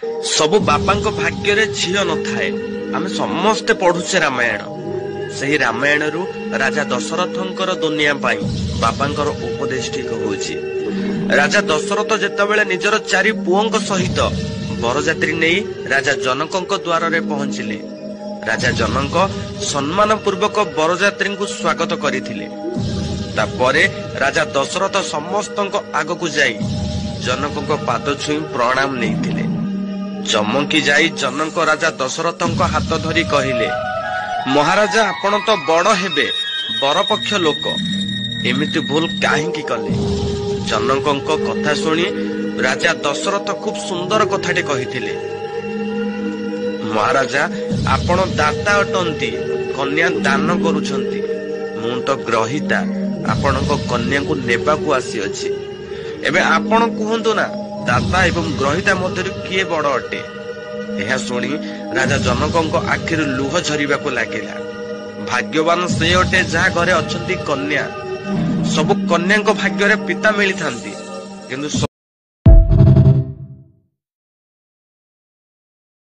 ସବୁ ବାପାଙ୍କ ଭାଗ୍ୟରେ ଝିଅ ନଥାଏ। ଆମେ ସମସ୍ତେ ପଢୁଛେ ରାମାୟଣ। ସେହି ରାମାୟଣରୁ ରାଜା ଦଶରଥଙ୍କର ଦୁନିଆ ପାଇଁ ବାପାଙ୍କର ଉପଦେଶ ଠିକ ହଉଛି। ରାଜା ଦଶରଥ ଯେତେବେଳେ ନିଜର 4 ପୁଅଙ୍କ ସହିତ ବରଯାତ୍ରୀ ନେଇ ରାଜା ଜନକଙ୍କ ଦ୍ୱାରରେ ପହଞ୍ଚିଲେ, ରାଜା ଜନକ ସମ୍ମାନ ପୂର୍ବକ ବରଯାତ୍ରୀଙ୍କୁ ସ୍ୱାଗତ କରିଥିଲେ। ତାପରେ ରାଜା ଦଶରଥ ସମସ୍ତଙ୍କ ଆଗକୁ ଯାଇ ଜନକଙ୍କ ପାଦ ଛୁଇଁ ପ୍ରଣାମ ନେଇଥିଲେ। ଚମକି ଯାଇ ଜନକ ରାଜା ଦଶରଥଙ୍କ ହାତ ଧରି କହିଲେ, ମହାରାଜା, ଆପଣ ତ ବଡ ହେବେ, ବରପକ୍ଷ ଲୋକ, ଏମିତି ଭୁଲ କାହିଁକି କଲେ? ଜନକଙ୍କ କଥା ଶୁଣି ରାଜା ଦଶରଥ ଖୁବ ସୁନ୍ଦର କଥାଟେ କହିଥିଲେ। ମହାରାଜା, ଆପଣ ଦାତା ଅଟନ୍ତି, କନ୍ୟା ଦାନ କରୁଛନ୍ତି। ମୁଁ ତ ଗ୍ରହିତା, ଆପଣଙ୍କ କନ୍ୟାକୁ ନେବାକୁ ଆସିଅଛି। ଏବେ ଆପଣ କୁହନ୍ତୁ ନା, ଦାତା ଏବଂ ଗ୍ରହିତା ମଧ୍ୟରୁ କିଏ ବଡ ଅଟେ? ଏହା ଶୁଣି ରାଜା ଜନକଙ୍କ ଆଖିରୁ ଲୁହ ଝରିବାକୁ ଲାଗିଲା। ଭାଗ୍ୟବାନ ସେ ଅଟେ ଯାହା ଘରେ ଅଛନ୍ତି କନ୍ୟା। ସବୁ କନ୍ୟାଙ୍କ ଭାଗ୍ୟରେ ପିତା ମିଳିଥାନ୍ତି, କିନ୍ତୁ